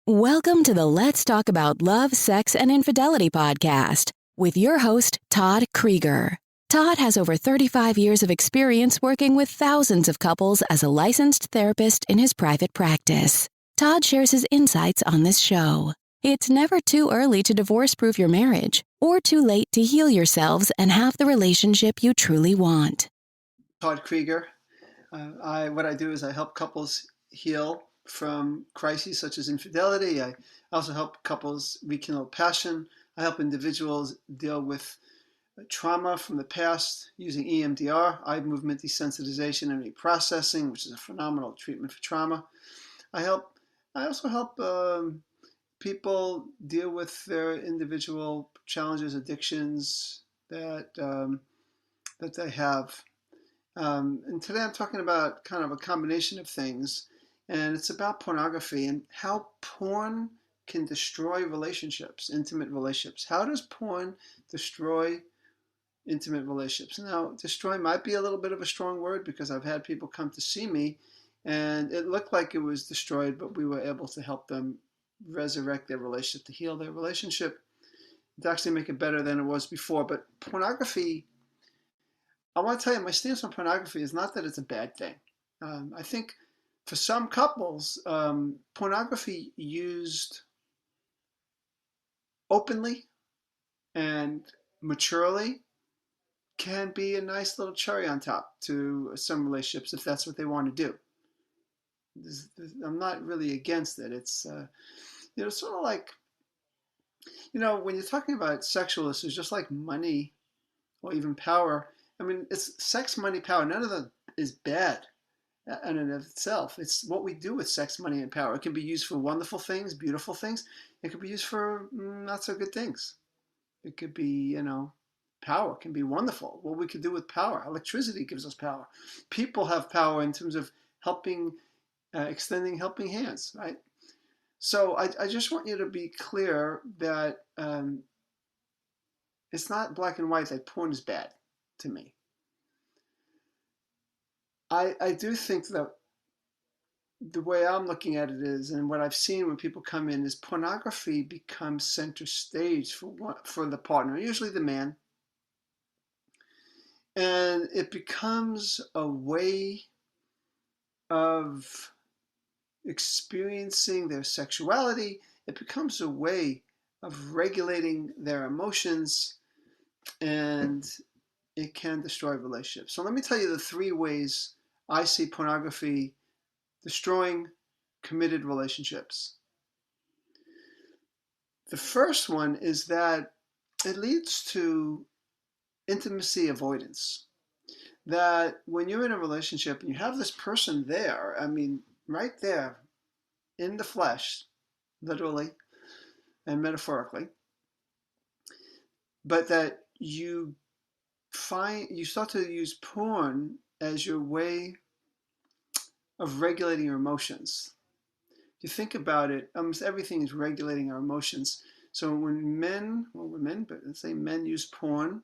Welcome to the Let's Talk About Love, Sex, and Infidelity podcast with your host, Todd Creager. Todd has over 35 years of experience working with thousands of couples as a licensed therapist in his private practice. Todd shares his insights on this show. It's never too early to divorce-proof your marriage or too late to heal yourselves and have the relationship you truly want. Todd Creager. What I do is I help couples heal from crises such as infidelity. I also help couples rekindle passion. I help individuals deal with trauma from the past using EMDR, eye movement desensitization and reprocessing, which is a phenomenal treatment for trauma. I also help people deal with their individual challenges, addictions that they have. And today I'm talking about kind of a combination of things, and it's about pornography and how porn can destroy relationships, intimate relationships. How does porn destroy intimate relationships? Now, destroy might be a little bit of a strong word because I've had people come to see me and it looked like it was destroyed, but we were able to help them resurrect their relationship, to heal their relationship, to actually make it better than it was before. But pornography, I want to tell you, my stance on pornography is not that it's a bad thing. I think for some couples, pornography used openly and maturely can be a nice little cherry on top to some relationships if that's what they want to do. I'm not really against it. It's sort of like, when you're talking about sexual issues, just like money or even power. I mean, it's sex, money, power. None of them is bad in and of itself. It's what we do with sex, money, and power. It can be used for wonderful things, beautiful things. It could be used for not so good things. It could be, power can be wonderful. What we could do with power. Electricity gives us power. People have power in terms of helping, extending helping hands, right? So I just want you to be clear that it's not black and white that porn is bad to me. I do think that the way I'm looking at it is, and what I've seen when people come in, is pornography becomes center stage for the partner, usually the man. And it becomes a way of experiencing their sexuality. It becomes a way of regulating their emotions, and it can destroy relationships. So let me tell you the 3 ways I see pornography destroying committed relationships. The first one is that it leads to intimacy avoidance. That when you're in a relationship and you have this person there, I mean, right there in the flesh, literally and metaphorically, but that you start to use porn as your way of regulating your emotions. If you think about it, almost everything is regulating our emotions. So when women, but let's say men use porn,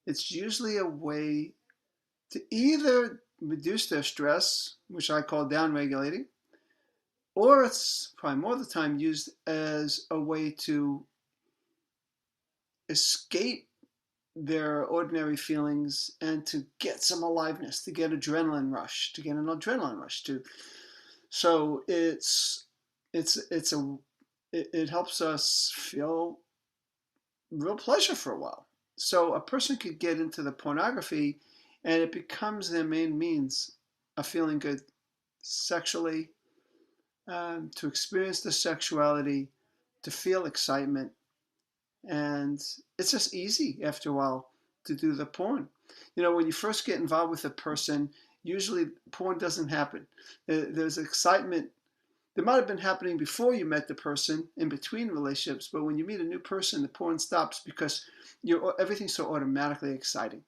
it's usually a way to either reduce their stress, which I call down-regulating, or it's probably more of the time used as a way to escape their ordinary feelings and to get some aliveness, to get an adrenaline rush. So it helps us feel real pleasure for a while. So a person could get into the pornography and it becomes their main means of feeling good sexually, to experience the sexuality, to feel excitement. And it's just easy after a while to do the porn. When you first get involved with a person, usually porn doesn't happen. There's excitement. There might have been happening before you met the person in between relationships, but when you meet a new person, the porn stops because everything's so automatically exciting.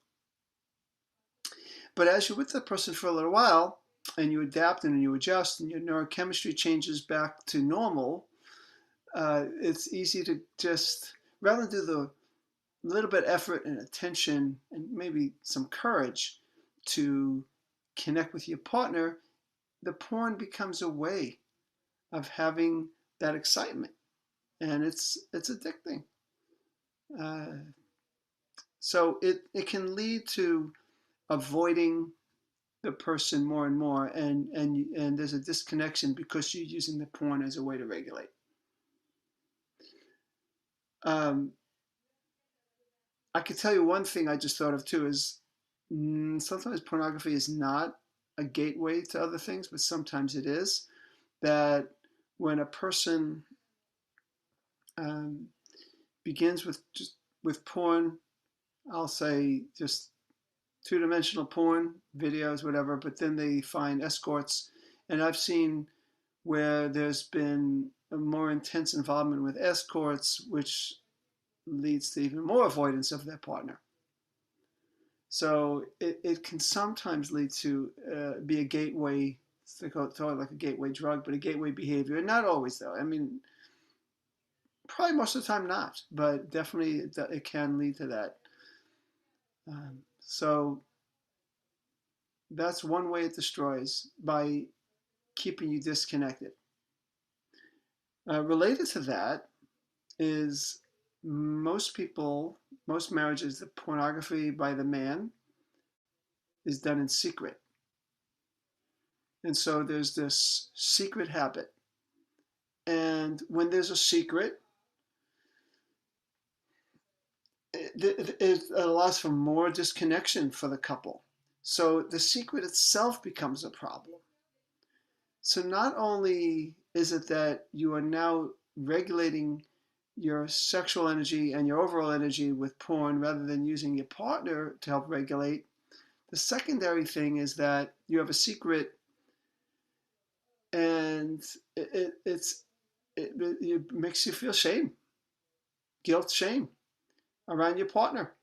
But as you're with the person for a little while, and you adapt and you adjust and your neurochemistry changes back to normal, it's easy to just, rather than do the little bit of effort and attention and maybe some courage to connect with your partner, the porn becomes a way of having that excitement, and it's addicting. So it can lead to avoiding the person more and more, and there's a disconnection because you're using the porn as a way to regulate. I could tell you one thing I just thought of too is sometimes pornography is not a gateway to other things, but sometimes it is. That when a person begins with porn, I'll say just two-dimensional porn videos, whatever, but then they find escorts, and I've seen where there's been a more intense involvement with escorts, which leads to even more avoidance of their partner. So it can sometimes lead to be a gateway, like a gateway drug, but a gateway behavior. And not always, though. I mean, probably most of the time not, but definitely it can lead to that. So that's one way it destroys, by keeping you disconnected. Related to that is most marriages, the pornography by the man is done in secret. And so there's this secret habit. And when there's a secret, it allows for more disconnection for the couple. So the secret itself becomes a problem. So not only is it that you are now regulating your sexual energy and your overall energy with porn rather than using your partner to help regulate, the secondary thing is that you have a secret, and it makes you feel shame, guilt, shame around your partner.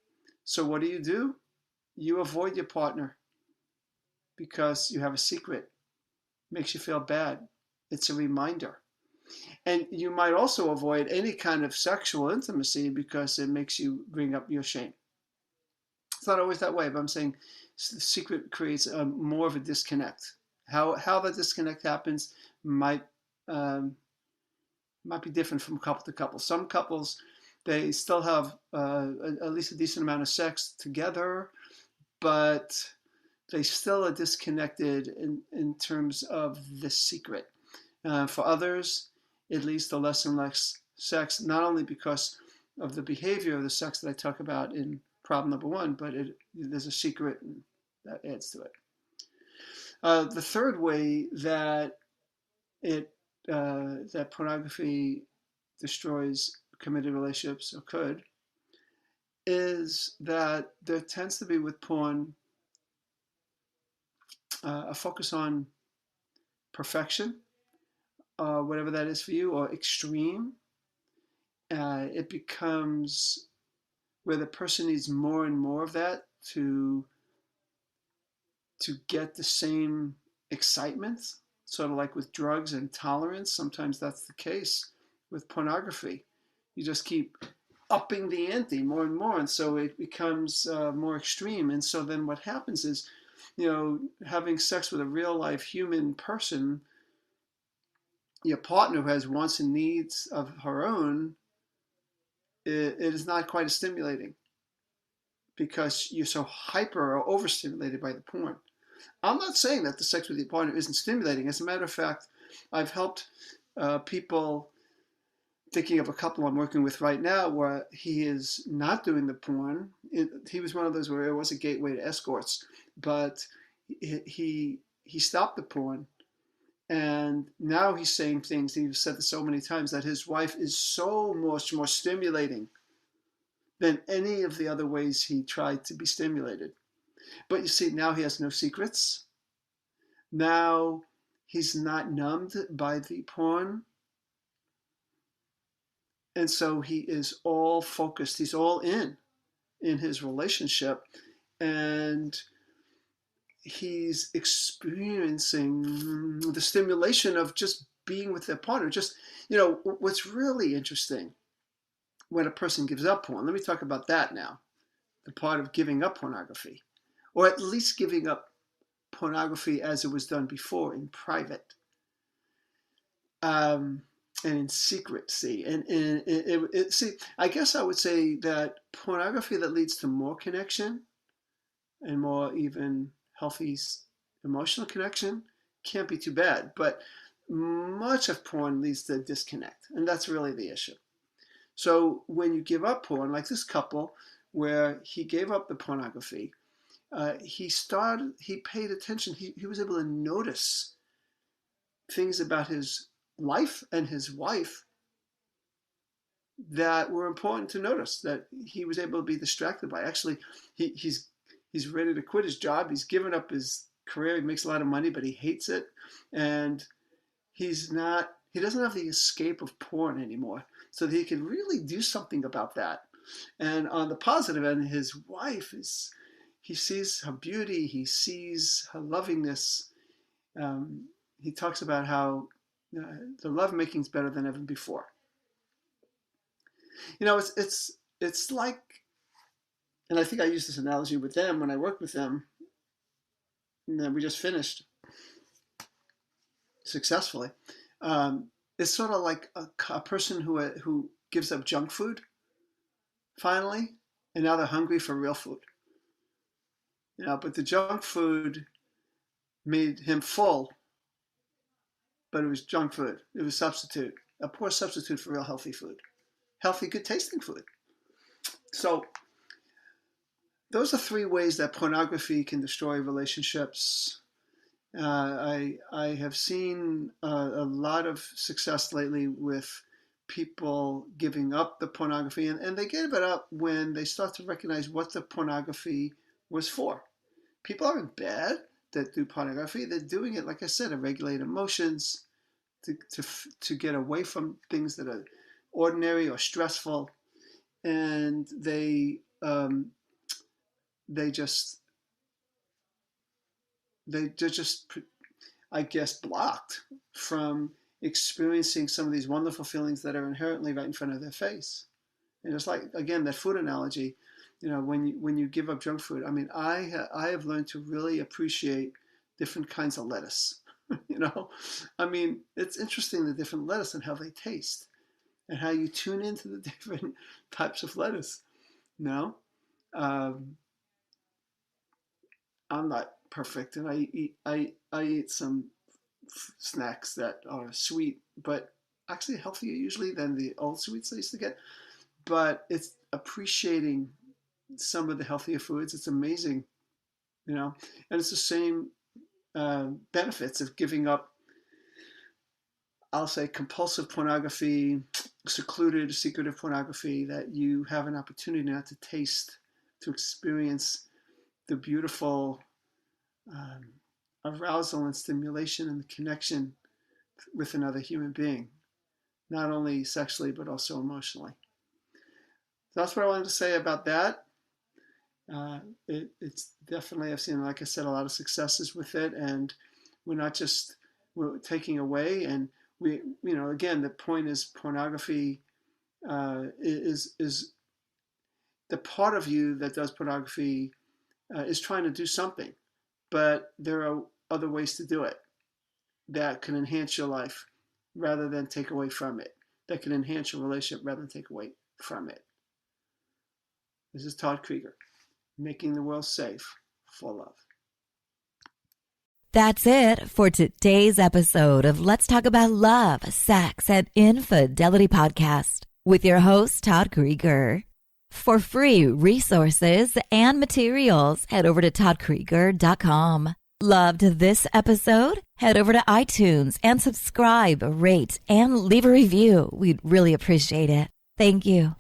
So what do? You avoid your partner because you have a secret. Makes you feel bad. It's a reminder. And you might also avoid any kind of sexual intimacy because it makes you bring up your shame. It's not always that way, but I'm saying the secret creates more of a disconnect. How the disconnect happens might be different from couple to couple. Some couples, they still have at least a decent amount of sex together, but they still are disconnected in terms of the secret. For others, it leads to less and less sex, not only because of the behavior of the sex that I talk about in problem number one, but there's a secret, and that adds to it. The third way that that pornography destroys committed relationships, or could, is that there tends to be with porn a focus on perfection, whatever that is for you, or extreme. It becomes where the person needs more and more of that to get the same excitement, sort of like with drugs and tolerance. Sometimes that's the case with pornography. You just keep upping the ante more and more, and so it becomes more extreme. And so then what happens is, having sex with a real life human person, your partner who has wants and needs of her own, it is not quite as stimulating because you're so hyper or overstimulated by the porn. I'm not saying that the sex with your partner isn't stimulating. As a matter of fact, I've helped people, thinking of a couple I'm working with right now where he is not doing the porn. He was one of those where it was a gateway to escorts, but he stopped the porn. And now he's saying things, he's said this so many times, that his wife is so much more stimulating than any of the other ways he tried to be stimulated. But you see, now he has no secrets. Now he's not numbed by the porn. And so he is all focused, he's all in his relationship. And he's experiencing the stimulation of just being with their partner. Just, what's really interesting when a person gives up porn, let me talk about that now, the part of giving up pornography, or at least giving up pornography as it was done before in private. and in secrecy. And see, I guess I would say that pornography that leads to more connection and more even healthy emotional connection can't be too bad. But much of porn leads to disconnect, and that's really the issue. So when you give up porn, like this couple, where he gave up the pornography, he paid attention. He was able to notice things about his life and his wife that were important to notice, that he was able to be distracted by. Actually, he's ready to quit his job. He's given up his career. He makes a lot of money, but he hates it. And he doesn't have the escape of porn anymore, so that he can really do something about that. And on the positive end, his wife he sees her beauty, he sees her lovingness. He talks about how the lovemaking is better than ever before. It's like, and I think I used this analogy with them when I worked with them, and then we just finished successfully. It's sort of like a person who gives up junk food finally, and now they're hungry for real food. But the junk food made him full, but it was junk food. It was a poor substitute for real healthy food, healthy, good tasting food. So those are 3 ways that pornography can destroy relationships. I have seen a lot of success lately with people giving up the pornography, and they give it up when they start to recognize what the pornography was for. People aren't bad that do pornography. They're doing it, like I said, to regulate emotions, to get away from things that are ordinary or stressful, and they're just I guess blocked from experiencing some of these wonderful feelings that are inherently right in front of their face. And it's like, again, that food analogy, when you give up junk food, I mean, I have learned to really appreciate different kinds of lettuce. I mean, it's interesting, the different lettuce and how they taste and how you tune into the different types of lettuce. I'm not perfect, and I eat some snacks that are sweet, but actually healthier usually than the old sweets I used to get. But it's appreciating some of the healthier foods. It's amazing, and it's the same benefits of giving up, I'll say, compulsive pornography, secluded, secretive pornography, that you have an opportunity now to taste, to experience the beautiful arousal and stimulation and the connection with another human being, not only sexually, but also emotionally. So that's what I wanted to say about that. It's definitely, I've seen, like I said, a lot of successes with it, and we're taking away, and again, the point is pornography is the part of you that does pornography is trying to do something, but there are other ways to do it that can enhance your life rather than take away from it, that can enhance your relationship rather than take away from it. This is Todd Creager, making the world safe for love. That's it for today's episode of Let's Talk About Love, Sex, and Infidelity podcast with your host, Todd Creager. For free resources and materials, head over to toddcreager.com. Loved this episode? Head over to iTunes and subscribe, rate, and leave a review. We'd really appreciate it. Thank you.